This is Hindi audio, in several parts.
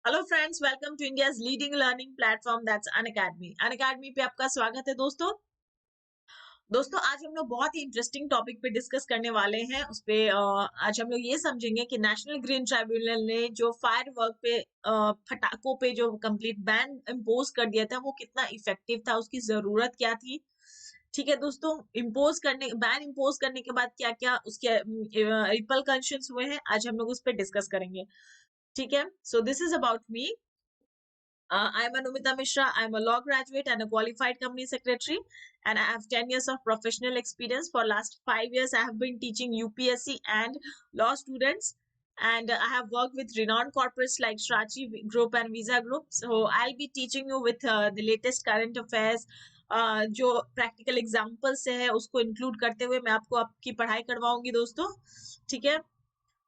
Hello friends, welcome to India's leading learning platform that's Unacademy. Unacademy पे आपका स्वागत है दोस्तों आज हम लोग बहुत ही इंटरेस्टिंग टॉपिक पे डिस्कस करने वाले हैं। उस पे आज हम लोग ये समझेंगे कि नेशनल ग्रीन ट्राइब्यूनल ने जो फायर वर्क पे पटाखों पे जो कंप्लीट बैन इम्पोज कर दिया था वो कितना इफेक्टिव था, उसकी जरूरत क्या थी। ठीक है दोस्तों, बैन इम्पोज करने के बाद क्या क्या उसके रिपरकशंस हुए हैं, आज हम लोग उस पर डिस्कस करेंगे। ठीक है, so this is about me. I'm Anumita Mishra. I'm a law graduate and a qualified company secretary, and I have 10 years of professional experience. For last 5 years, I have been teaching UPSC and law students, and I have worked with renowned corporates like Shrachi Group and Visa Group. So I'll be teaching you with the latest current affairs. जो प्रैक्टिकल एग्जाम्पल्स है उसको इंक्लूड करते हुए मैं आपको आपकी पढ़ाई करवाऊंगी दोस्तों। ठीक है,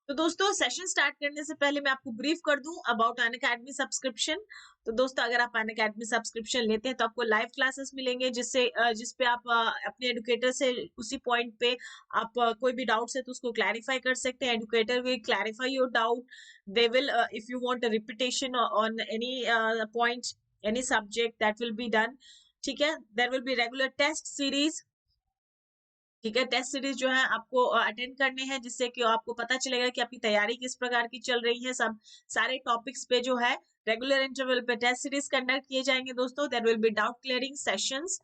तो दोस्तों सेशन स्टार्ट करने से पहले मैं आपको ब्रीफ कर दूं अबाउट अनअकैडमी सब्सक्रिप्शन। तो दोस्तों अगर आप अनअकैडमी सब्सक्रिप्शन लेते हैं तो आपको लाइव क्लासेस मिलेंगे जिस पे आप अपने एडुकेटर से उसी पॉइंट पे आप कोई भी डाउट्स है तो उसको क्लैरिफाई कर सकते हैं। Educator will clarify your doubt, they will if you want a repetition on any point, any subject, that will be done. ठीक है, there will be regular test series. ठीक है, टेस्ट सीरीज जो है आपको अटेंड करने हैं जिससे कि आपको पता चलेगा कि आपकी तैयारी किस प्रकार की चल रही है। सब सारे टॉपिक्स पे जो है रेगुलर इंटरवल पे टेस्ट सीरीज कंडक्ट किए जाएंगे दोस्तों। There will be doubt clearing sessions,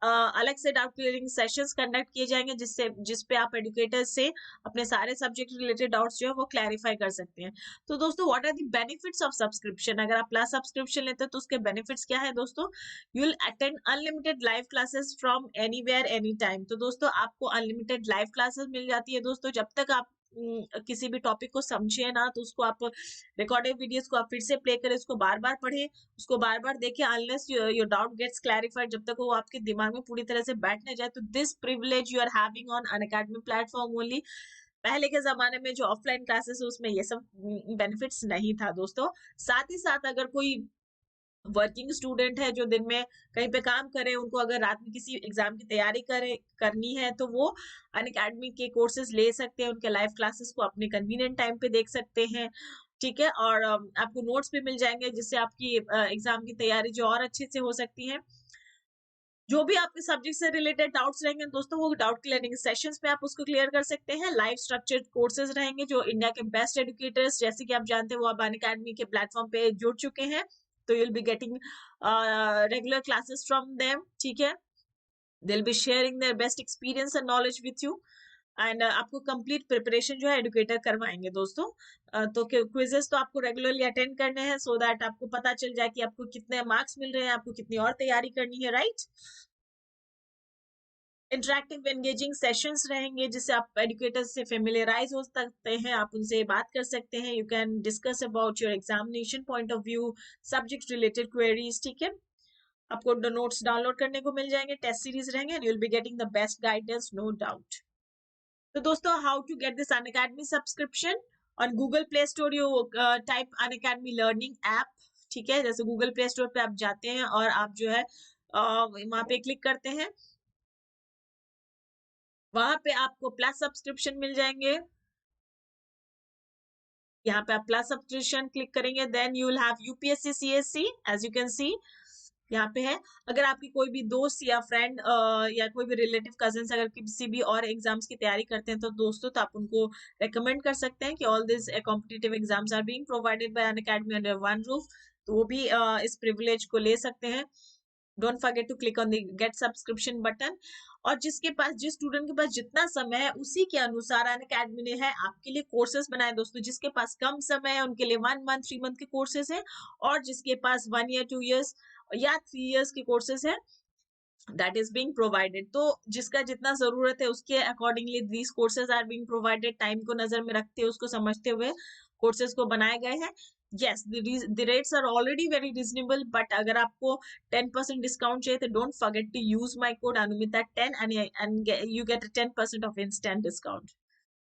अलग से डाउट क्लियरिंग सेशंस कंडक्ट किए जाएंगे जिस पे आप एडुकेटर से अपने सारे सब्जेक्ट रिलेटेड डाउट्स जो है वो क्लैरिफाई कर सकते हैं। तो दोस्तों what are the benefits of subscription? अगर आप प्लस सब्सक्रिप्शन लेते हैं तो उसके बेनिफिट्स क्या है दोस्तों? You will attend unlimited live classes from anywhere any time. तो दोस्तों आपको अनलिमिटेड लाइव क्लासेस मिल जाती है दोस्तों। जब तक आप किसी भी टॉपिक को समझे ना तो उसको आप रिकॉर्डेड वीडियोस को आप फिर से प्ले करें, उसको बार बार पढ़े, उसको बार बार देखें unless your doubt gets clarified, जब तक वो आपके दिमाग में पूरी तरह से बैठ न जाए। तो this privilege you are having on Unacademy platform only. पहले के जमाने में जो ऑफलाइन क्लासेस है उसमें ये सब बेनिफिट्स नहीं था दोस्तों। साथ ही साथ अगर कोई वर्किंग स्टूडेंट है जो दिन में कहीं पे काम करे, उनको अगर रात में किसी एग्जाम की तैयारी करनी है तो वो अनअकैडमी के कोर्सेज ले सकते हैं, उनके लाइव क्लासेस को अपने कन्वीनियंट टाइम पे देख सकते हैं। ठीक है, और आपको नोट्स भी मिल जाएंगे जिससे आपकी एग्जाम की तैयारी जो और अच्छे से हो सकती है। जो भी आपके सब्जेक्ट से रिलेटेड डाउट्स रहेंगे दोस्तों वो डाउट क्लियरिंग सेशंस में आप उसको क्लियर कर सकते हैं। लाइव स्ट्रक्चर्ड कोर्सेज रहेंगे जो इंडिया के बेस्ट एडुकेटर्स जैसे कि आप जानते हैं वो अब अनअकैडमी के प्लेटफॉर्म पे जुड़ चुके हैं। तो you'll be getting regular classes from them. ठीक है, they'll be sharing their best experience and knowledge with you, and आपको कंप्लीट प्रिपरेशन जो है एडुकेटर करवाएंगे दोस्तों। तो क्विजेस तो आपको रेगुलरली अटेंड करने हैं सो दैट आपको पता चल जाए कि आपको कितने मार्क्स मिल रहे हैं, आपको कितनी और तैयारी करनी है, राइट। इंटरेक्टिव एंगेजिंग सेशंस रहेंगे जिससे आप एडुकेटर्स से फेमिलियराइज हो सकते हैं, आप उनसे बात कर सकते हैं। You can discuss about your examination point of view, subject related queries. ठीक है, आपको नोट्स डाउनलोड करने को मिल जाएंगे, टेस्ट सीरीज रहेंगे, and you will be getting the best guidance, no doubt. तो दोस्तों how to get this Unacademy subscription? On Google Play Store you type Unacademy learning app. ठीक है, जैसे गूगल प्ले स्टोर पे आप जाते हैं और आप जो है वहां पे क्लिक करते हैं, वहां पे आपको प्लस सब्सक्रिप्शन मिल जाएंगे। यहाँ पे आप प्लस सब्सक्रिप्शन क्लिक करेंगे, then you will have UPSC CSC as you can see यहाँ पे है। अगर आपकी कोई भी दोस्त या फ्रेंड या कोई भी रिलेटिव कजिन्स अगर किसी भी और एग्जाम्स की तैयारी करते हैं तो दोस्तों तो आप उनको रेकमेंड कर सकते हैं कि all this competitive exams are being provided by Unacademy under one roof, तो वो भी इस प्रिविलेज को ले सकते हैं। Don't forget to click on the get subscription button. और जिस स्टूडेंट के पास जितना समय है उसी के अनुसार अनअकैडमी ने है आपके लिए कोर्सेज बनाए दोस्तों। जिसके पास कम समय है उनके लिए 1 मंथ 3 मंथ के कोर्सेज हैं, और जिसके पास 1 ईयर 2 ईयर्स या 3 इयर्स के कोर्सेज है दैट इज बीइंग प्रोवाइडेड। तो जिसका जितना जरूरत है उसके accordingly these courses are being provided. Time को नजर में रखते हुए उसको समझते हुए कोर्सेज को बनाए गए हैं। yes the rates are already very reasonable, but अगर आपको 10% डिस्काउंट चाहिए तो don't forget to use my code Anumita 10 and you get a 10% of instant discount।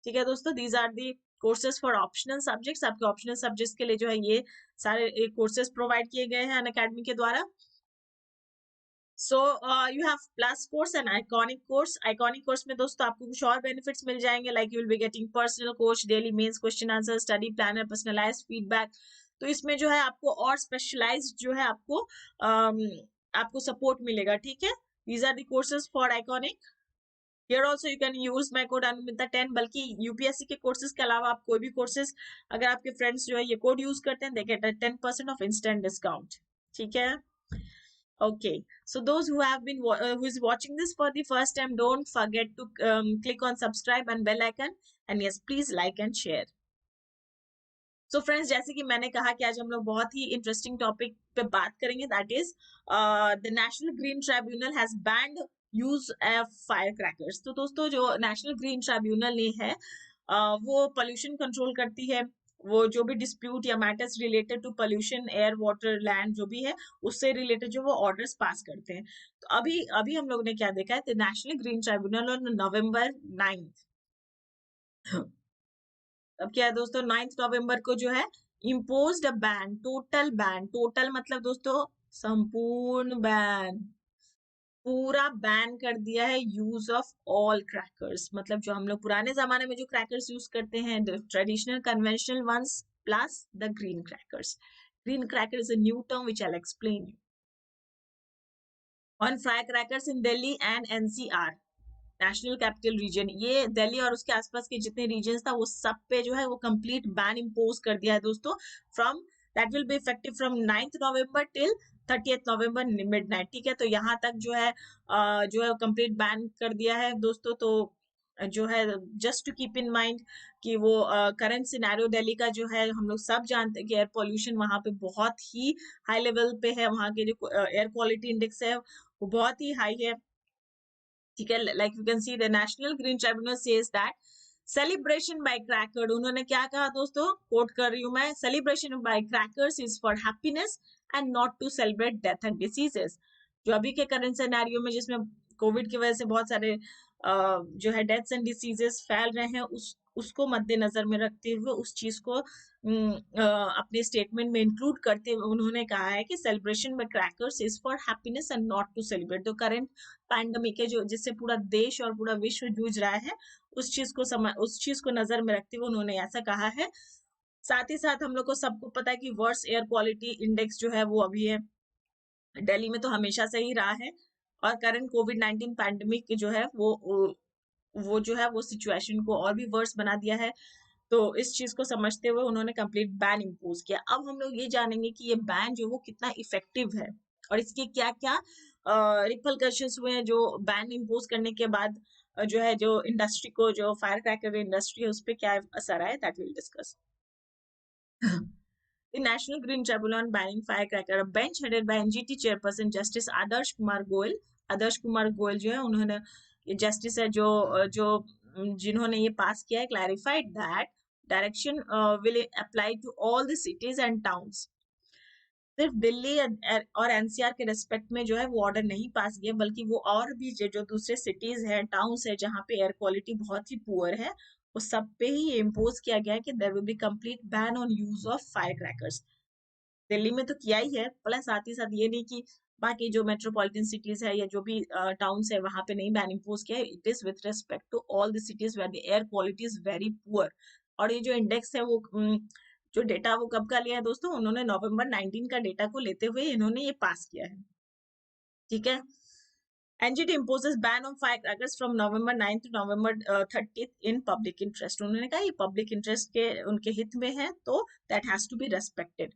ठीक है दोस्तों, these are the courses for optional subjects। आपके ऑप्शनल सब्जेक्ट्स के लिए जो है ये सारे कोर्सेज प्रोवाइड किए गए हैं अनअकैडमी के द्वारा। So you have plus course and iconic course. Iconic course में दोस्तों आपको कुछ और बेनिफिट्स मिल जाएंगे, like you will be getting personal coach, daily mains question answer, study planner, personalised feedback. तो इसमें जो है आपको और स्पेशलाइज्ड जो है आपको सपोर्ट मिलेगा, ठीक है। These are the courses for iconic. Here also you can use my code Anumita10। बल्कि यूपीएससी के कोर्सेज के अलावा आप कोई भी कोर्सेज अगर आपके फ्रेंड्स जो है ये कोड यूज करते हैं, they get 10% of instant discount, ठीक है। Okay, so those who have been who is watching this for the first time, don't forget to click on subscribe and bell icon, and yes, please like and share. So friends, जैसे कि मैंने कहा कि आज हम लोग बहुत ही इंटरेस्टिंग टॉपिक पे बात करेंगे, that is the national green tribunal has banned use fire crackers. तो दोस्तों जो नेशनल ग्रीन ट्राइब्यूनल ने है वो पोल्यूशन कंट्रोल करती है, वो जो भी डिस्प्यूट या matters related to pollution, air, water, land जो भी है उससे रिलेटेड जो वो ऑर्डर्स पास करते हैं। तो अभी अभी हम लोग ने क्या देखा है, the national green tribunal on November 9th, अब क्या है दोस्तों, 9 नवंबर को जो है imposed a ban, total ban, total मतलब दोस्तों संपूर्ण बैन, पूरा बैन कर दिया है यूज ऑफ ऑल क्रैकर्स। मतलब जो हम लोग पुराने जमाने में जो क्रैकर्स यूज करते हैं, traditional conventional ones plus the green crackers. Green cracker is a new term which I will explain you. On fire crackers in Delhi and NCR, national capital region, ये दिल्ली और उसके आसपास के जितने रीजन था वो सब पे जो है वो कंप्लीट बैन इम्पोज कर दिया है दोस्तों। From that will be effective from 9th November till 30th November midnight, ठीक है। तो यहाँ तक जो है कंप्लीट बैन कर दिया है दोस्तों। तो जो है just to keep in mind कि वो करंट सिनेरियो दिल्ली का जो है, हम लोग सब जानते हैं कि एयर पोल्यूशन वहाँ पे बहुत ही हाई लेवल पे है, वहाँ के जो एयर क्वालिटी इंडेक्स है वो बहुत ही हाई है, ठीक है। Like you can see the national green tribunal says that celebration by cracker, उन्होंने क्या कहा दोस्तों, कोट कर रही हूं मैं, celebration by crackers is for happiness and not to celebrate death and diseases. जो अभी के करंट सिनेरियो में जिसमें कोविड की वजह से बहुत सारे जो है डेथ्स एंड डिसीजेस फैल रहे हैं, उसको मद्देनजर में रखते हुए उस चीज को अपने स्टेटमेंट में इंक्लूड करते हुए उन्होंने कहा है कि celebration by crackers is for happiness and not to celebrate. तो करंट पैंडेमिक है जो जिससे पूरा देश और पूरा विश्व जूझ रहा है, उस चीज को नजर में रखते हुए उन्होंने ऐसा कहा है। साथ ही साथ हम लोग को सबको पता है कि वर्स्ट एयर क्वालिटी इंडेक्स जो है वो अभी है दिल्ली में, तो हमेशा से ही रहा है, और करंट कोविड-19 पैंडेमिक जो है वो जो है वो सिचुएशन को और भी वर्स बना दिया है। तो इस चीज को समझते हुए उन्होंने कंप्लीट बैन इम्पोज किया। अब हम लोग ये जानेंगे कि ये बैन जो वो कितना इफेक्टिव है और इसके क्या क्या रिपरकशंस हुए हैं जो बैन इम्पोज करने के बाद जो है जो इंडस्ट्री को, जो फायर क्रैकर इंडस्ट्री है उस पर क्या असर आए, that will discuss. The National Green Tribunal on Banning Firecracker, a bench headed by NGT chairperson Justice Adarsh Kumar Goel, Adarsh Kumar Goyal जो है उन्होंने, ये जस्टिस है जो जिन्होंने ये पास किया है, clarified that direction will apply to all the cities and towns. सिर्फ दिल्ली और एनसीआर के रेस्पेक्ट में जो है वो ऑर्डर नहीं पास किया, बल्कि वो और भी जो दूसरे सिटीज है, टाउन्स है जहाँ पे एयर क्वालिटी बहुत ही पुअर है, वो सब पे ही ये इम्पोज किया गया है कि there will be complete ban on use of fire crackers. Delhi में तो किया ही है, प्लस साथ ही साथ ये नहीं कि बाकी जो मेट्रोपॉलिटन सिटीज है या जो भी टाउन्स है वहां पे नहीं बैन इम्पोज किया है। It is with respect to all the cities where the air quality is very poor. और ये जो इंडेक्स है वो जो डेटा वो कब का लिया है दोस्तों, उन्होंने November 19 का डेटा को लेते हुए इन्होंने ये पास किया है, ठीक है। NGT imposes ban on firecrackers from November 9th to November 30th in public interest। उन्होंने कहा ये पब्लिक इंटरेस्ट के उनके हित में है, तो that has to be respected.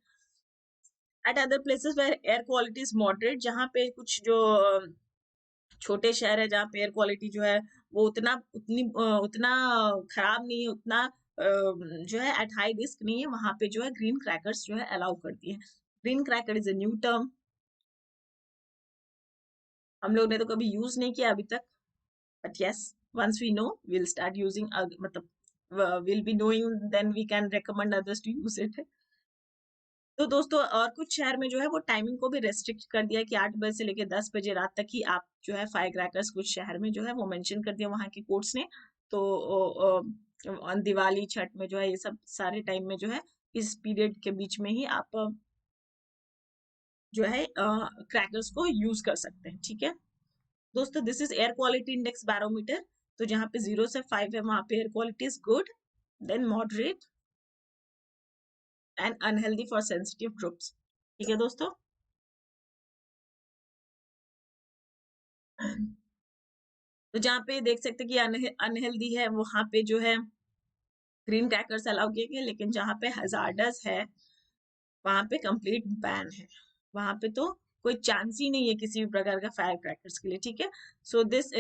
At other places where air quality is moderate, जहाँ पे कुछ जो छोटे शहर है जहाँ पे एयर क्वालिटी जो है वो उतना खराब नहीं है, उतना जो है एट हाई रिस्क नहीं है, वहां पे जो है ग्रीन क्रैकर्स जो है अलाउ करती है। Green cracker is a new term, हम लोग ने तो कभी यूज नहीं किया अभी तक, but yes, once we know will start using, मतलब will be knowing then we can recommend others to use it. तो दोस्तों और कुछ शहर में जो है वो टाइमिंग को भी रेस्ट्रिक्ट कर दिया कि 8 बजे से लेकर 10 बजे रात तक ही आप जो है फायर क्रैकर्स, कुछ शहर में जो है वो मेंशन कर दिया वहां के कोर्ट्स ने। तो दिवाली, छठ में जो है ये सब सारे टाइम में जो है इस पीरियड के बीच में ही आप जो है क्रैकर्स को यूज कर सकते हैं, ठीक है दोस्तों। This is air quality index barometer. तो जहाँ पे 0 से 5 है वहां पे air quality is good, then moderate, and unhealthy for sensitive groups. ठीक है दोस्तों। तो जहाँ पे देख सकते हैं कि अनहेल्दी है वहां पे जो है ग्रीन क्रैकर्स अलाउ किए गए, लेकिन जहाँ पे हजार्डस है वहां पे कंप्लीट बैन है। वहां पे तो कोई चांस ही नहीं है किसी भी प्रकार का फायर क्रैकर्स के लिए। ठीक है। So this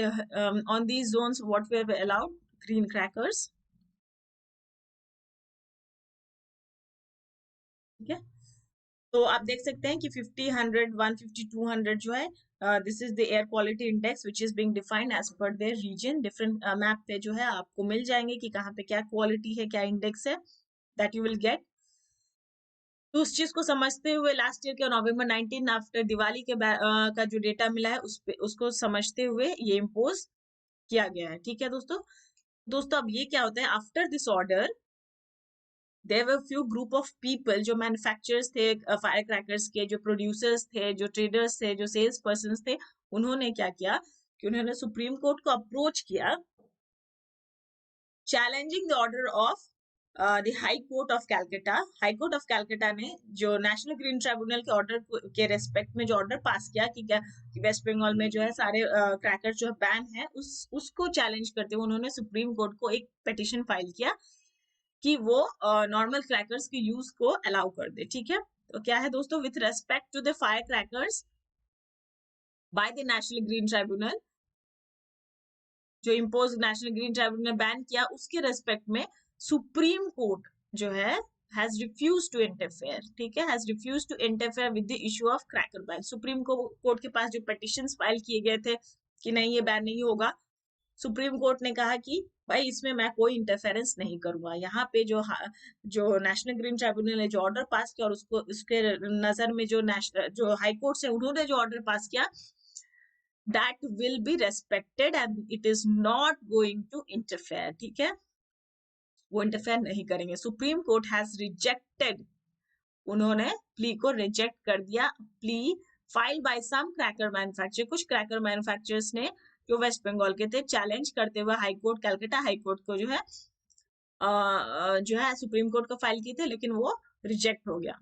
on these zones what we have allowed green crackers. ठीक है। तो आप देख सकते हैं कि 50, 100, 150, 200 जो है, this is the air quality index which is being defined as per their region. Different map पे जो है आपको मिल जाएंगे कि कहाँ पे क्या क्वालिटी है, क्या इंडेक्स है, दैट यू विल गेट। तो उस चीज को समझते हुए लास्ट ईयर के नवंबर 19 आफ्टर दिवाली के का जो डेटा मिला है उस पे उसको समझते हुए ये इम्पोज किया गया है। ठीक है दोस्तों। दोस्तों अब ये क्या होता है, after this order there were few group of people जो मैन्युफैक्चरर्स थे फायर क्रैकर्स के, जो प्रोड्यूसर्स थे, जो ट्रेडर्स थे, जो सेल्स पर्सन थे, उन्होंने क्या किया कि उन्होंने सुप्रीम कोर्ट को अप्रोच किया challenging the order of the high court of Calcutta. High court of Calcutta ने जो नेशनल ग्रीन ट्राइब्यूनल के ऑर्डर के रेस्पेक्ट में जो ऑर्डर पास किया कि क्या कि वेस्ट बंगाल में जो है सारे क्रैकर जो बैन है, उसको चैलेंज करते हुए उन्होंने सुप्रीम कोर्ट को एक पिटीशन फाइल किया कि वो नॉर्मल क्रैकर्स के यूज को अलाउ कर दे। ठीक है। तो क्या है दोस्तों, with respect to the fire crackers by the national green tribunal, जो इम्पोज नेशनल ग्रीन ट्राइब्यूनल ने बैन किया उसके रेस्पेक्ट में सुप्रीम कोर्ट जो है हैज रिफ्यूज टू इंटरफेयर। ठीक है, has refuse to interfere with the issue of cracker ban. Supreme court के पास जो पिटीशंस फाइल किए गए थे कि नहीं ये बैन नहीं होगा, सुप्रीम कोर्ट ने कहा कि भाई इसमें मैं कोई इंटरफेरेंस नहीं करूंगा। यहाँ पे जो नेशनल ग्रीन ट्राइब्यूनल ने जो ऑर्डर पास किया और उसको उसके नजर में जो हाई कोर्ट से उन्होंने जो ऑर्डर पास किया that will be respected and it is not going to interfere। ठीक है, वो इंटरफेयर नहीं करेंगे। सुप्रीम कोर्ट हैज रिजेक्टेड, उन्होंने प्ली को रिजेक्ट कर दिया। Plea file by some cracker manufacture, कुछ क्रैकर मैन्युफैक्चरर्स ने जो वेस्ट बंगाल के थे, चैलेंज करते हुए high court Calcutta high court को जो है सुप्रीम कोर्ट को फाइल की थे, लेकिन वो रिजेक्ट हो गया।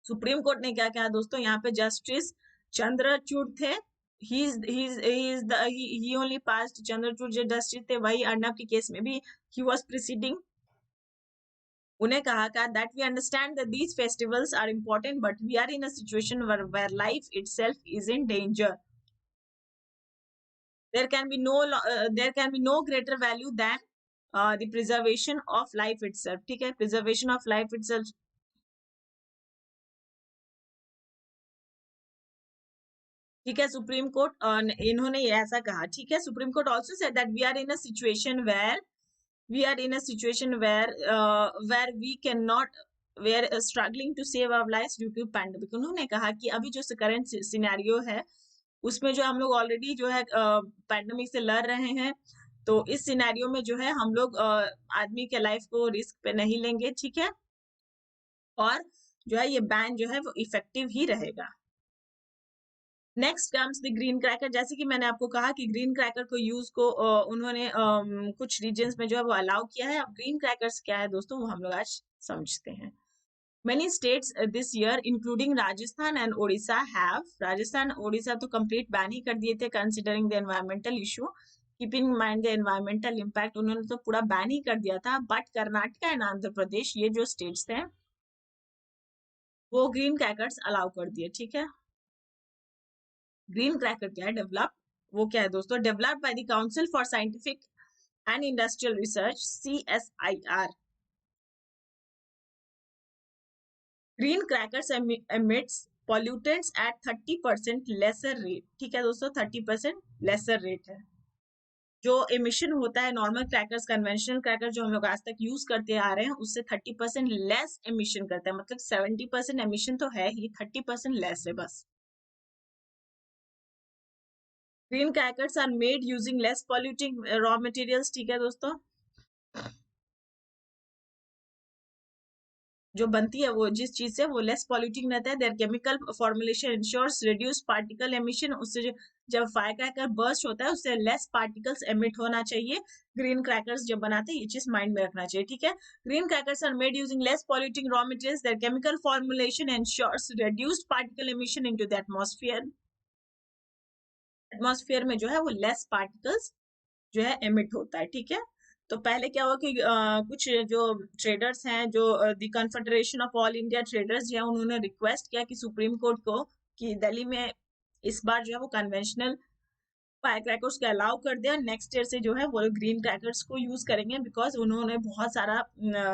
सुप्रीम कोर्ट ने क्या कहा दोस्तों, यहाँ पे जस्टिस चंद्रचूड़ थे, he only passed, चंद्रचूड़ जो जस्टिस थे वही अर्नब के केस में भी he was preceding। उन्हें कहा था that we understand that these festivals are important but we are in a situation where life itself is in danger। there can be no greater value than the preservation of life itself। ठीक है, preservation of life itself। ठीक है, सुप्रीम कोर्ट इन्होंने ऐसा कहा। ठीक है, supreme court also said that we are in a situation where we cannot, we are struggling to save our lives due to pandemic। उन्होंने कहा कि अभी जो करंट सिनेरियो है उसमें जो हम लोग ऑलरेडी जो है पैंडेमिक से लड़ रहे हैं, तो इस सिनेरियो में जो है हम लोग आदमी के लाइफ को रिस्क पे नहीं लेंगे। ठीक है, और जो है ये बैन जो है वो इफेक्टिव ही रहेगा। Next comes the green cracker. जैसे कि मैंने आपको कहा कि ग्रीन क्रैकर को यूज को उन्होंने कुछ रीजन्स में जो है वो अलाउ किया है। अब ग्रीन क्रैकर्स क्या है दोस्तों, वो हम लोग आज समझते हैं। Many states this year including Rajasthan and Odisha have, Rajasthan Odisha तो कंप्लीट बैन ही कर दिए थे considering the environmental issue, keeping in mind the environmental impact, उन्होंने तो पूरा बैन ही कर दिया था। बट कर्नाटका एंड आंध्र प्रदेश, ये जो स्टेट्स थे वो ग्रीन क्रैकर्स अलाउ कर दिए। ठीक है, ग्रीन क्रैकर क्या है, डेवलप, वो क्या है दोस्तों, developed by the council for scientific and industrial research CSIR। Green crackers emits pollutants at 30% lesser rate। ठीक है दोस्तों, 30% लेसर रेट है। जो एमिशन होता है नॉर्मल क्रैकर्स, कन्वेंशनल क्रैकर जो हम लोग आज तक यूज करते आ रहे हैं, उससे 30% लेस एमिशन करता है। मतलब 70% एमिशन तो है ही, 30% लेस है बस। Green crackers are made using less polluting raw materials. ठीक है दोस्तों, जो बनती है वो जिस चीज से वो लेस पॉल्यूटिंग रहता है। Their chemical formulation ensures reduce particle emission, उससे जो जब फायर क्रैकर बर्स्ट होता है उससे लेस पार्टिकल्स एमिट होना चाहिए। ग्रीन क्रैकर्स जब बनाते हैं ये चीज माइंड में रखना चाहिए, ठीक है। Green crackers are made using less polluting raw materials, their chemical formulation ensures reduced particle emission into the atmosphere। Atmosphere में जो है वो लेस पार्टिकल्स जो है एमिट होता है, ठीक है। तो पहले क्या हुआ कि कुछ जो ट्रेडर्स हैं, जो the confederation of all India traders जो है, उन्होंने रिक्वेस्ट किया कि सुप्रीम कोर्ट को कि दिल्ली में इस बार जो है वो कन्वेंशनल फायर क्रैकर्स को अलाउ कर दिया, नेक्स्ट ईयर से जो है वो ग्रीन क्रैकर्स को यूज करेंगे, बिकॉज उन्होंने बहुत सारा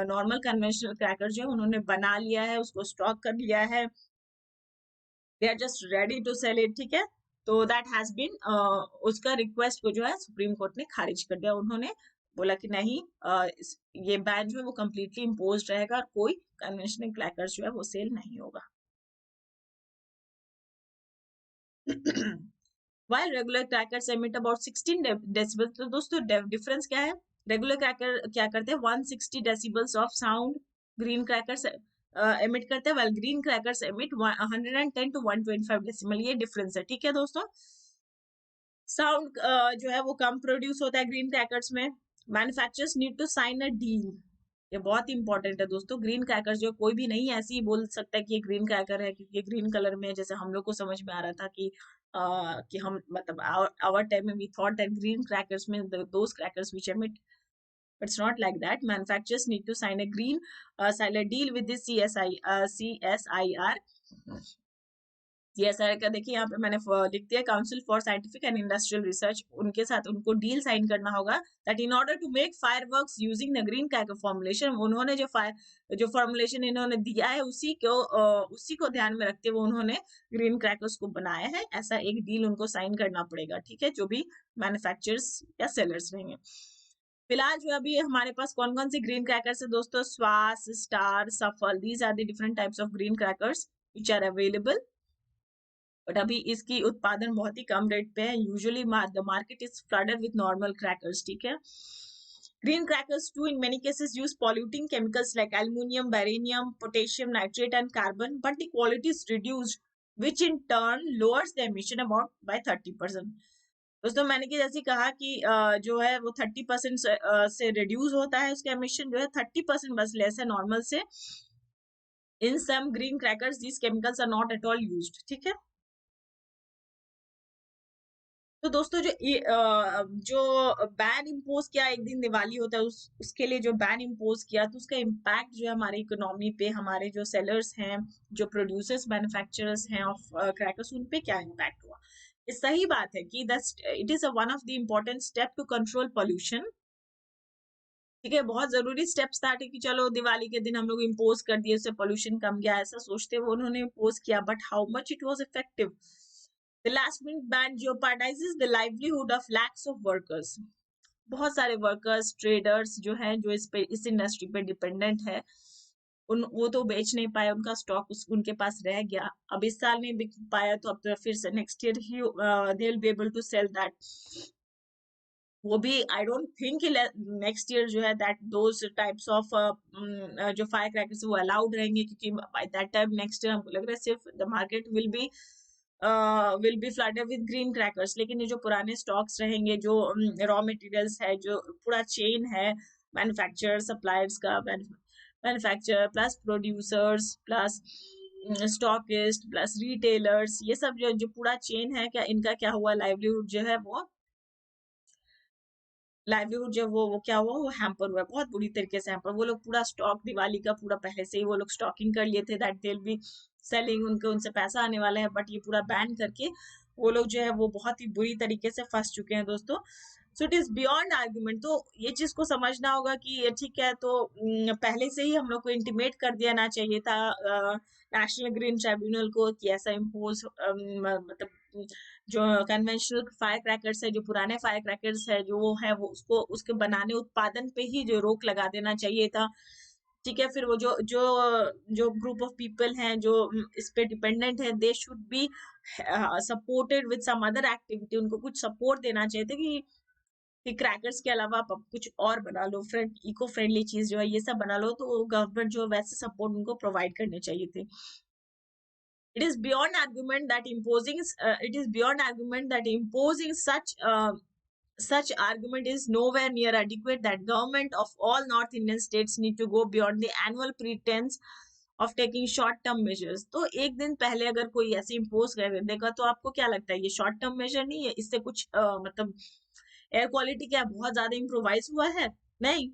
नॉर्मल कन्वेंशनल क्रैकर जो है उन्होंने बना लिया है, उसको स्टॉक कर लिया है, they are just ready to sell it, ठीक है। तो दैट हैज बीन उसका रिक्वेस्ट को जो है सुप्रीम कोर्ट ने खारिज कर दिया। उन्होंने बोला कि नहीं, ये बैन जो है वो कम्प्लीटली इम्पोज रहेगा और कोई कन्वेंशनल क्रैकर्स जो है वो सेल नहीं होगा। While regular crackers emit about 16 decibels, तो दोस्तों डिफरेंस क्या है? रेगुलर क्रैकर क्या करते हैं 160 decibels of sound, green crackers emit करते हैं, while green crackers emit 110 to 125 decibel, ये डिफरेंस है, ठीक है दोस्तों। साउंड जो है वो कम प्रोड्यूस होता है ग्रीन क्रैकर्स में। Manufacturers need to sign a deal, ये बहुत इंपॉर्टेंट है दोस्तों। ग्रीन क्रैकर्स जो कोई भी नहीं ऐसे ही बोल सकता है कि ये ग्रीन क्रैकर है क्योंकि ये ग्रीन कलर में है, जैसे हम लोग को समझ में आ रहा था कि हम मतलब आवर टाइम में we thought that green crackers में those crackers which emit, but it's not like that. Manufacturers need to sign a green silent deal with the CSIR। CSIR का देखिए यहाँ पे मैंने लिख दिया, council for scientific and industrial research, उनके साथ उनको डील साइन करना होगा, that in order to make fireworks using the green cracker formulation, उन्होंने जो फॉर्मुलेशन इन्होंने दिया है उसी को ध्यान में रखते हुए उन्होंने ग्रीन क्रैकर्स को बनाया है, ऐसा एक डील उनको साइन करना पड़ेगा, ठीक है, जो भी मैन्युफैक्चरर्स या सेलर्स रहेंगे। फिलहाल जो अभी हमारे पास कौन कौन से ग्रीन क्रैकर्स है दोस्तों? Swas, star, Safal, these are the different types of green crackers which are available, but अभी इसकी उत्पादन बहुत ही कम रेट पे है। Usually the market is flooded with normal crackers, ठीक है। Green crackers too in many cases use polluting chemicals like aluminum, barium, potassium nitrate and carbon, but the quality is reduced, which in turn lowers the emission about by 30%। दोस्तों मैंने कि जैसे कहा कि जो है वो 30% से रिड्यूस होता है, उसका एमिशन जो है 30% बस लेस है नॉर्मल से। In some green crackers these chemicals are not at all used, ठीक है। तो दोस्तों जो बैन इम्पोज किया, एक दिन दिवाली होता है, उसके लिए जो बैन इम्पोज किया, तो उसका इम्पैक्ट जो है हमारी इकोनॉमी पे, हमारे जो सेलर्स हैं, जो प्रोड्यूसर्स मैन्युफैक्चरर्स हैं ऑफ क्रैकर्स, उन पे क्या इम्पैक्ट हुआ? ये सही बात है कि it is one of the important step to control pollution, ठीक है, बहुत जरूरी स्टेप्स था कि चलो दिवाली के दिन हम लोग इम्पोज कर दिए, उससे पोल्यूशन कम गया, ऐसा सोचते हुए उन्होंने इम्पोज किया, but how much it was effective? The last minute ban jeopardizes the livelihood of lakhs of workers। बहुत सारे वर्कर्स, ट्रेडर्स जो हैं, जो इस इंडस्ट्री पे डिपेंडेंट है, वो तो बेच नहीं पाए, उनका स्टॉक उनके पास रह गया। अब इस साल नहीं बिक पाया तो अब तो फिर से नेक्स्ट ईयर ही they will be able to sell that. वो भी I don't think next year जो है दैट दोस टाइप्स ऑफ जो फायर क्रैकर्स वो अलाउड रहेंगे, क्योंकि by that time next year हमको लग रहा है सिर्फ the market will be flooded with green crackers. लेकिन ये जो पुराने स्टॉक्स रहेंगे, जो रॉ मटेरियल्स है, जो पूरा चेन है मैन्युफैक्चरर सप्लायर्स का, manufacturer plus producers plus stockist plus retailers, ये सब जो पूरा चेन है, क्या इनका क्या हुआ? लाइवलीहुड जो वो क्या हुआ? वो हैम्पर हुआ, बहुत बुरी तरीके से हैम्पर। वो लोग पूरा स्टॉक दिवाली का पूरा पहले से ही वो लोग स्टॉकिंग कर लिए थे, that they will be selling, उनसे पैसा आने वाला है, बट ये पूरा बैन करके वो लोग जो है वो बहुत ही बुरी तरीके से फंस चुके हैं दोस्तों। So it is beyond argument. तो ये चीज को समझना होगा कि ये ठीक है, तो पहले से ही हम लोग को इंटीमेट कर देना चाहिए था नेशनल ग्रीन ट्राइब्यूनल को कि ऐसा इम्पोज, मतलब जो कन्वेंशनल फायर क्रैकर्स है, जो पुराने फायर क्रैकर्स है जो वो है, वो उसके बनाने उत्पादन पे ही जो रोक लगा देना चाहिए था, ठीक है। फिर वो जो जो जो ग्रुप ऑफ पीपल हैं जो इस पे डिपेंडेंट है, they should be supported with some other activity, उनको कुछ सपोर्ट देना चाहिए था कि क्रैकर्स के अलावा आप कुछ और बना लो, इको फ्रेंडली चीज जो है ये सब बना लो, तो गवर्नमेंट जो वैसे सपोर्ट उनको प्रोवाइड करने चाहिए थे। It is beyond argument that imposing such argument is nowhere near adequate, that government of all North Indian states need to go beyond the annual pretense of taking short term measures. तो एक दिन पहले अगर कोई ऐसे इम्पोज कर देगा तो आपको क्या लगता है ये शॉर्ट टर्म मेजर नहीं है? इससे कुछ मतलब एयर क्वालिटी क्या बहुत ज्यादा इम्प्रोवाइज हुआ है? नहीं।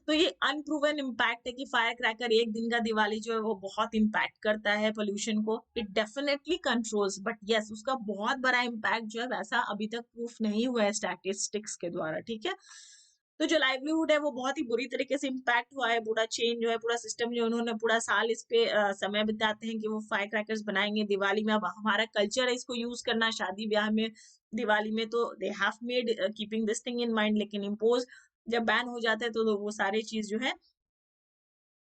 तो ये अनप्रूवन इम्पैक्ट है कि फायर क्रैकर एक दिन का दिवाली जो है वो बहुत इम्पैक्ट करता है पोल्यूशन को। It definitely controls, but yes उसका बहुत बड़ा इम्पैक्ट जो है वैसा अभी तक प्रूफ नहीं हुआ है स्टैटिस्टिक्स के द्वारा, ठीक है। तो जो लाइवलीहुड है वो बहुत ही बुरी तरीके से इम्पैक्ट हुआ है। पूरा चेन जो है, पूरा सिस्टम जो उन्होंने पूरा साल इस पे समय बिताते हैं कि वो फायर क्रैकर्स बनाएंगे दिवाली में। अब हमारा कल्चर है इसको यूज करना शादी ब्याह में, दिवाली में, तो they have made keeping this thing in mind. लेकिन इम्पोज जब बैन हो जाता है तो वो सारे चीज जो है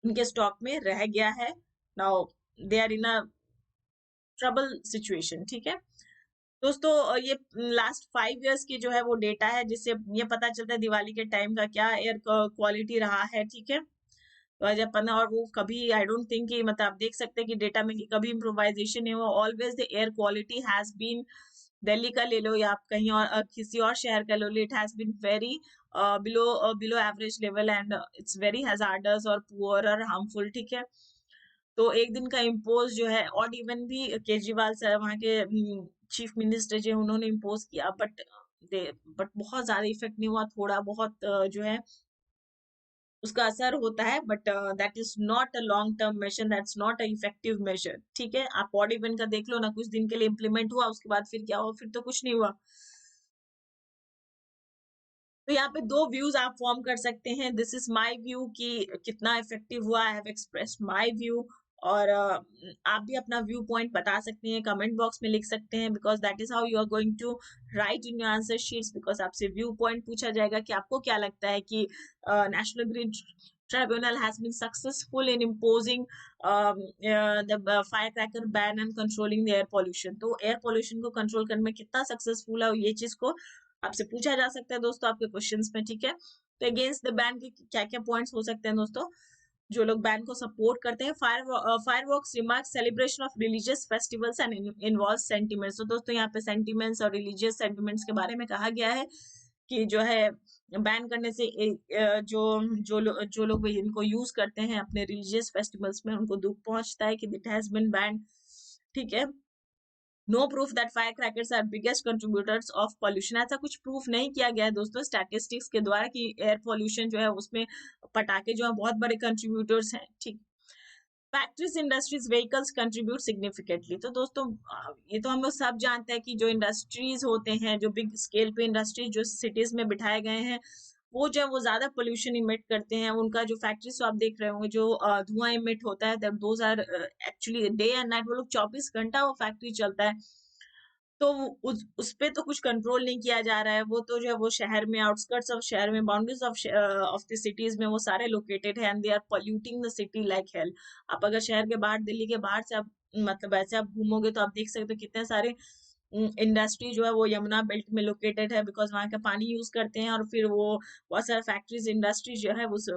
उनके स्टॉक में रह गया है। Now they are in a trouble situation, ठीक है दोस्तों। ये लास्ट 5 इयर्स की जो है वो डेटा है, जिससे ये पता चलता है दिवाली के टाइम का क्या एयर क्वालिटी रहा है, ठीक है। 2015, और वो कभी आई डोंट थिंक कि मतलब आप देख सकते हैं कि डेटा में कि कभी इम्प्रोवाइजेशन नहीं हुआ। Always the air quality has been, Delhi का ले लो या आप कहीं और किसी और शहर का ले लो, it has been very below average level and it's very hazardous और पुअर और हार्मफुल, ठीक है। तो एक दिन का इम्पोज जो है, और इवन भी केजरीवाल सर वहाँ के चीफ मिनिस्टर जो उन्होंने इम्पोज किया, बट बहुत ज्यादा इफेक्ट नहीं हुआ। थोड़ा बहुत जो है उसका असर होता है, but that is not a long term measure, that's not a effective measure, ठीक है। आप ऑड इवन का देख लो ना, कुछ दिन के लिए इम्प्लीमेंट हुआ, उसके बाद फिर क्या हुआ? फिर तो कुछ नहीं हुआ। तो यहाँ पे दो व्यूज आप फॉर्म कर सकते हैं। दिस इज माय व्यू कि कितना इफेक्टिव हुआ, I have expressed my view. और आप भी अपना व्यू पॉइंट बता सकते हैं, कमेंट बॉक्स में लिख सकते हैं, because that is how you are going to write in your answer sheets. Because आपसे व्यू पॉइंट पूछा जाएगा कि आपको क्या लगता है कि national green tribunal has been successful in imposing the firecracker ban and controlling the air pollution. तो एयर पॉल्यूशन को कंट्रोल करने में कितना सक्सेसफुल है, ये चीज को आपसे पूछा जा सकता है दोस्तों आपके क्वेश्चंस में, ठीक है। तो अगेंस्ट द बैन के क्या क्या पॉइंट्स हो सकते हैं दोस्तों? जो लोग बैन को सपोर्ट करते हैं, fireworks remark celebration of religious festivals and involve sentiments. तो दोस्तों यहाँ पे सेंटिमेंट्स और रिलीजियस सेंटिमेंट्स के बारे में कहा गया है कि जो है बैन करने से जो लोग इनको यूज करते हैं अपने रिलीजियस फेस्टिवल्स में, उनको दुख पहुंचता है कि इट हैज बीन बैन, ठीक है। No proof that fire crackers are biggest contributors of pollution. ऐसा कुछ प्रूफ नहीं किया गया है दोस्तों स्टैटिस्टिक्स के द्वारा कि एयर पॉल्यूशन जो है उसमें पटाखे जो है बहुत बड़े कंट्रीब्यूटर्स हैं, ठीक। Factories, industries, vehicles contribute significantly. तो दोस्तों ये तो हम लोग सब जानते हैं कि जो इंडस्ट्रीज होते हैं, जो बिग स्केल पे इंडस्ट्रीज जो सिटीज में बिठाए गए हैं, वो जो है वो ज्यादा पोल्यूशन इमिट करते हैं। उनका जो फैक्ट्रीज तो आप देख रहे होंगे जो धुआं इमिट होता है, those are actually day and night, वो लोग 24 घंटा वो फैक्ट्री चलता है। तो उस पे तो कुछ कंट्रोल नहीं किया जा रहा है। वो तो जो है वो शहर में, आउटस्कर्ट्स ऑफ शहर में, बाउंड्रीज ऑफ द सिटीज में वो सारे लोकेटेड है and they are polluting the city like hell. आप अगर शहर के बाहर, दिल्ली के बाहर से आप मतलब ऐसे आप घूमोगे तो आप देख सकते हो कितने सारे इंडस्ट्री जो है वो यमुना बेल्ट में लोकेटेड है, बिकॉज वहाँ का पानी यूज करते हैं और फिर वो बहुत सारे फैक्ट्रीज, इंडस्ट्रीज जो है उस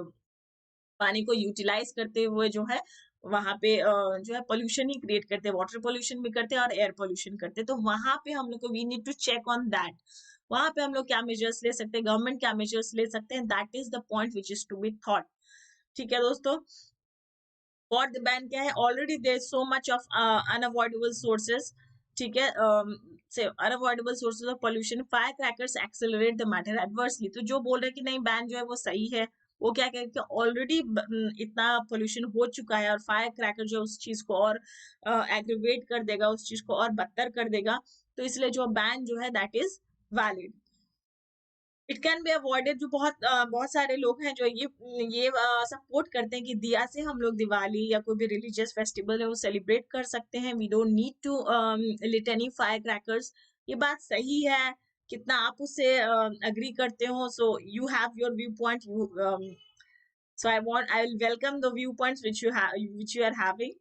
पानी को यूटिलाइज करते हुए जो है वहां पे जो है पोल्यूशन ही क्रिएट करते हैं, वाटर पोल्यूशन भी करते हैं और एयर पोल्यूशन करते हैं। तो वहां पे हम लोग को we need to check on that. वहां पे हम लोग क्या मेजर्स ले सकते हैं, गवर्नमेंट क्या मेजर्स ले सकते हैं, that is the point which is to be thought, ठीक है दोस्तों। और द बैन क्या है? Already there so much of unavoidable sources, ठीक है, say unavoidable sources of pollution, fire crackers accelerate the matter adversely. तो जो बोल रहे हैं कि नहीं बैन जो है वो सही है, वो क्या कहते हैं, ऑलरेडी इतना पोल्यूशन हो चुका है और फायर क्रैकर जो उस चीज को और एग्रीवेट कर देगा, उस चीज को और बदतर कर देगा। तो इसलिए जो बैन जो है that is valid. It can be avoided. जो बहुत सारे लोग हैं जो ये सपोर्ट करते हैं कि दिया से हम लोग दिवाली या कोई भी रिलीजियस फेस्टिवल है वो सेलिब्रेट कर सकते हैं, we don't need to lit any fire crackers. ये बात सही है, कितना आप उससे अग्री करते हो, so you have your view point, you so I will welcome the view points which you are having.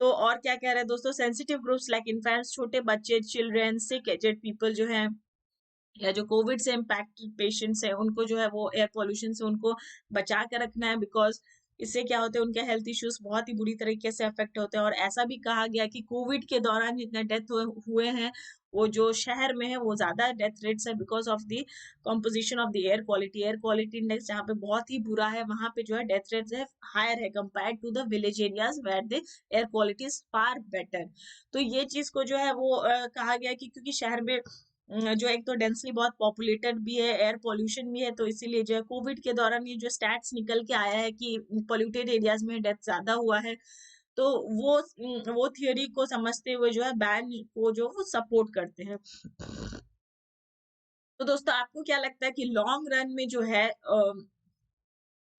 तो और क्या कह रहे हैं दोस्तों, सेंसिटिव ग्रुप्स लाइक इन्फेंट्स, छोटे बच्चे, चिल्ड्रेन, सिक, एजेड पीपल जो है, या जो कोविड से इम्पैक्टेड पेशेंट्स है, उनको जो है वो एयर पोल्यूशन से उनको बचा के रखना है। बिकॉज इससे क्या होता है, उनके हेल्थ इश्यूज बहुत ही बुरी तरीके से अफेक्ट होते हैं। और ऐसा भी कहा गया कि कोविड के दौरान जितने डेथ हुए हैं, वो जो शहर में है वो ज्यादा डेथ रेट्स है because of the composition of the air quality index जहाँ पे बहुत ही बुरा है, वहां पे जो है डेथ रेट्स है हायर है compare to the village areas where the air quality is far better. तो ये चीज को जो है वो कहा गया कि क्योंकि शहर में जो एक तो डेंसली बहुत पॉपुलेटेड भी है, एयर पोल्यूशन भी है, तो इसीलिए जो है कोविड के दौरान ये जो स्टैट्स निकल के आया है कि पोल्यूटेड एरियाज में डेथ ज्यादा हुआ है, तो वो थियोरी को समझते हुए जो है बैन को जो वो सपोर्ट करते हैं। तो दोस्तों आपको क्या लगता है कि लॉन्ग रन में जो है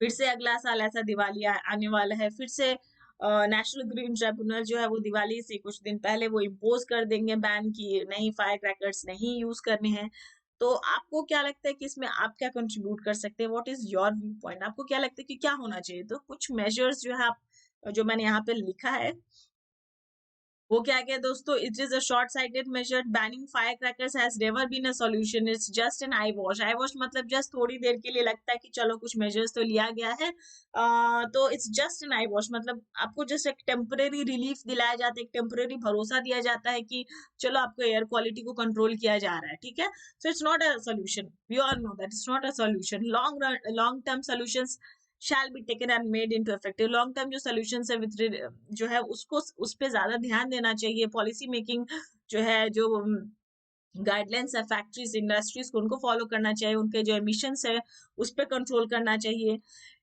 फिर से अगला साल ऐसा दिवाली आने वाला है, फिर से नेशनल ग्रीन ट्रिब्यूनल जो है वो दिवाली से कुछ दिन पहले वो इम्पोज कर देंगे बैन की नहीं, फायर क्रैकर्स नहीं यूज करने हैं। तो आपको क्या लगता है कि इसमें आप क्या कंट्रीब्यूट कर सकते हैं? What is your view point? आपको क्या लगता है कि क्या होना चाहिए? तो कुछ मेजर्स जो है आप जो मैंने यहाँ पे लिखा है वो क्या क्या दोस्तों, it is a short sighted measure, banning fire crackers has never been a solution, it's just an eye wash मतलब जस्ट थोड़ी देर के लिए लगता है कि चलो कुछ मेजर्स तो लिया गया है, तो it's just an eye wash मतलब आपको जस्ट एक टेम्परेरी रिलीफ दिलाया जाता है, एक टेम्परेरी भरोसा दिया जाता है कि चलो आपको एयर क्वालिटी को कंट्रोल किया जा रहा है, ठीक है। So it's not a solution, we all know that it's not a solution. Long term solutions shall be taken and made into effective। Long term जो सॉल्यूशंस है विद जो है उसको उस पे ज्यादा ध्यान देना चाहिए। पॉलिसी मेकिंग जो है, जो गाइडलाइंस है फैक्ट्रीज इंडस्ट्रीज को उनको फॉलो करना चाहिए, उनके जो एमिशंस है उस पर कंट्रोल करना चाहिए।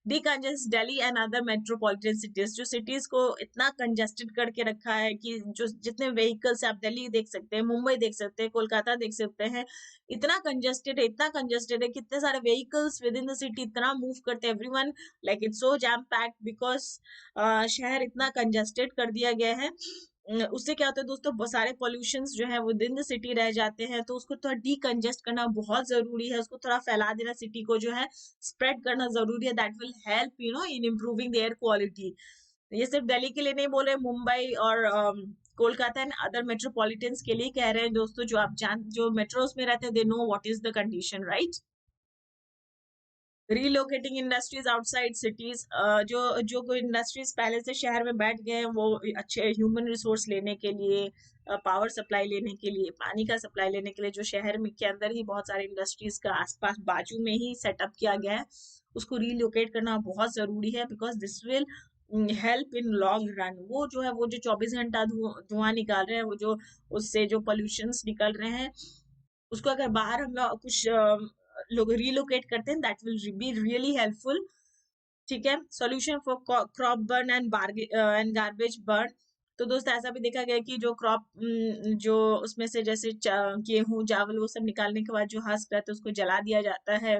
Decongest Delhi and other metropolitan cities, जो सिटीज को इतना कंजेस्टेड करके रखा है कि जो जितने व्हीकल्स आप दिल्ली देख सकते हैं, मुंबई देख सकते हैं, कोलकाता देख सकते हैं, इतना कंजेस्टेड है, कितने सारे vehicles with in the city इतना मूव करते हैं, everyone like it's so jam packed because शहर इतना कंजेस्टेड कर दिया गया है। उससे क्या होता है दोस्तों, बहुत सारे पॉल्यूशंस जो है विद इन द सिटी रह जाते हैं, तो उसको थोड़ा डीकंजेस्ट करना बहुत जरूरी है, उसको थोड़ा फैला देना सिटी को जो है स्प्रेड करना जरूरी है, that will help in improving the air quality. ये सिर्फ दिल्ली के लिए नहीं बोल रहे, मुंबई और कोलकाता एंड अदर मेट्रोपॉलिटन्स के लिए कह रहे हैं दोस्तों, जो मेट्रोस में रहते हैं they know what is the condition, right. Relocating industries outside cities, जो कोई इंडस्ट्रीज पहले से शहर में बैठ गए हैं वो अच्छे ह्यूमन रिसोर्स लेने के लिए, पावर सप्लाई लेने के लिए, पानी का सप्लाई लेने के लिए, जो शहर में के अंदर ही बहुत सारे इंडस्ट्रीज का आसपास बाजू में ही सेटअप किया गया है, उसको रिलोकेट करना बहुत जरूरी है because this will help in long run. वो जो है वो जो 24 घंटा धुआं निकाल रहे हैं, वो जो उससे जो पॉल्यूशंस निकल रहे हैं, उसको अगर बाहर हम लोग कुछ लोग रिलोकेट करते हैं that will be really helpful, ठीक है। Solution for crop burn and garbage burn, तो दोस्त ऐसा भी देखा गया कि जो क्रॉप जो उसमें से जैसे गेहूं चावल वो सब निकालने के बाद जो हस्क रहता है उसको जला दिया जाता है,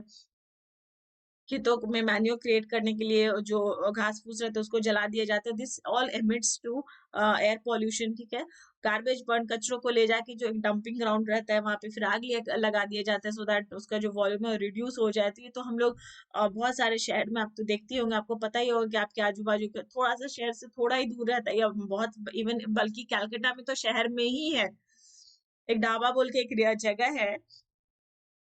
खेतों में मैन्योर क्रिएट करने के लिए जो घास फूस रहता है उसको जला दिया जाता है, this all emits to air pollution, ठीक है। गार्बेज बर्न, कचरों को ले जाके जो एक डंपिंग ग्राउंड रहता है वहां पे फिर आग लगा दिया जाता है सो दैट उसका जो वॉल्यूम है रिड्यूस हो जाती है। तो हम लोग बहुत सारे शहर में आप तो देखते होंगे, आपको पता ही होगा कि आपके आजू बाजू का थोड़ा सा शहर से थोड़ा ही दूर रहता है या बहुत इवन बल्कि कैलकाटा में तो शहर में ही है एक ढाबा बोल के एक जगह है,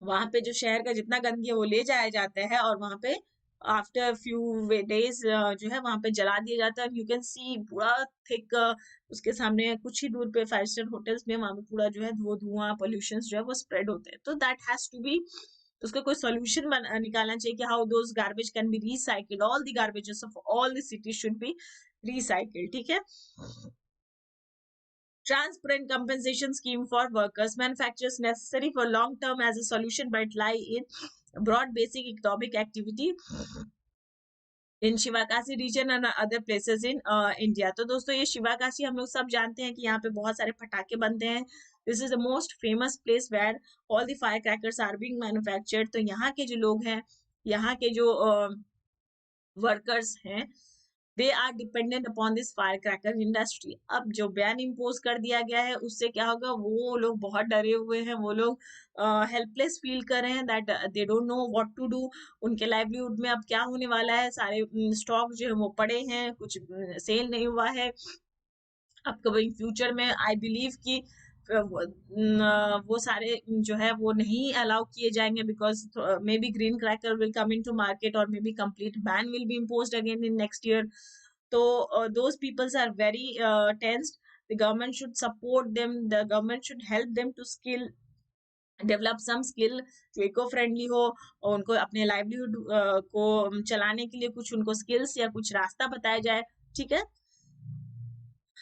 वहां पे जो शहर का जितना गंदगी है वो ले जाया जाता है और वहां पे आफ्टर फ्यू डेज जो है वहां पे जला दिया जाता है। यू कैन सी पूरा थिक, उसके सामने कुछ ही दूर पे 5 स्टार होटल्स में वहां पे पूरा जो है धुआं पॉल्यूशन जो है वो स्प्रेड होते हैं। तो दैट हैज टू बी, उसका कोई सोल्यूशन निकालना चाहिए कि how those garbage can be recycled, all the garbages of all the city should be recycled, ठीक है। Transparent compensation scheme for workers, manufacturers necessary for long term as a solution but lie in broad basic economic activity in Sivakasi region and other places in India. तो दोस्तों ये शिवाकाशी हम लोग सब जानते हैं कि यहाँ पे बहुत सारे पटाखे बनते हैं, this is the most famous place where all the fire crackers are being manufactured. तो यहाँ के जो लोग हैं, यहाँ के जो वर्कर्स हैं, they are dependent upon this fire cracker industry. अब जो बैन इम्पोज कर दिया गया है उससे क्या होगा, वो लोग बहुत डरे हुए हैं, वो लोग हेल्पलेस फील कर रहे हैं that they don't know what to do. उनके लाइवलीहुड में अब क्या होने वाला है, सारे स्टॉक जो है वो पड़े हैं, कुछ सेल नहीं हुआ है। अपकमिंग फ्यूचर में आई बिलीव कि वो सारे जो है वो नहीं अलाउ किए जाएंगे, because maybe green cracker will come into market और maybe complete ban will be imposed again in next year. तो those peoples are very tensed. The government should support them, the government should help them to skill develop some skill जो इको फ्रेंडली हो, और उनको अपने लाइवलीहुड को चलाने के लिए कुछ उनको स्किल्स या कुछ रास्ता बताया जाए. ठीक है,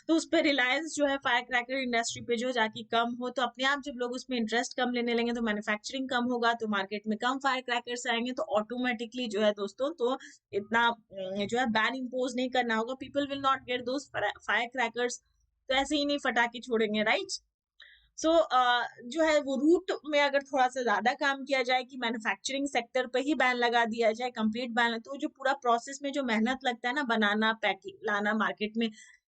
तो उस पर रिलायंस जो है फायर क्रैकर इंडस्ट्री पे जो जाके कम हो, तो अपने आप जब लोग उसमें इंटरेस्ट कम लेने लेंगे तो मैन्युफैक्चरिंग कम होगा, तो मार्केट में कम फायर क्रैकर्स आएंगे, तो ऑटोमेटिकली जो है दोस्तों, तो इतना जो है बैन इम्पोज नहीं करना होगा. People will not get those fire crackers, तो ऐसे ही नहीं फटाके छोड़ेंगे, राइट. सो जो है वो रूट में अगर थोड़ा सा ज्यादा काम किया जाए कि मैन्युफैक्चरिंग सेक्टर पे ही बैन लगा दिया जाए, कंप्लीट बैन, तो जो पूरा प्रोसेस में जो मेहनत लगता है ना, बनाना, पैकिंग, लाना मार्केट में,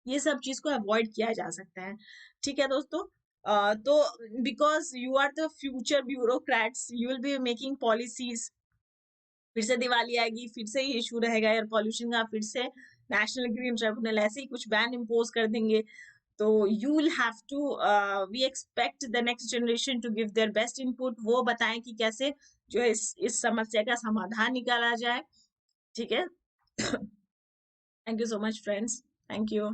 ये सब चीज को अवॉइड किया जा सकता है. ठीक है दोस्तों. तो because you are the future bureaucrats, you will be making policies. फिर से दिवाली आएगी, फिर से ही इशू रहेगा एयर पॉल्यूशन का, फिर से नेशनल ग्रीन ट्रिब्यूनल ऐसे ही कुछ बैन इम्पोज कर देंगे. तो you will have to, we expect the next generation to give their best input, वो बताएं कि कैसे जो है इस समस्या का समाधान निकाला जाए. ठीक है. Thank you so much friends. Thank you.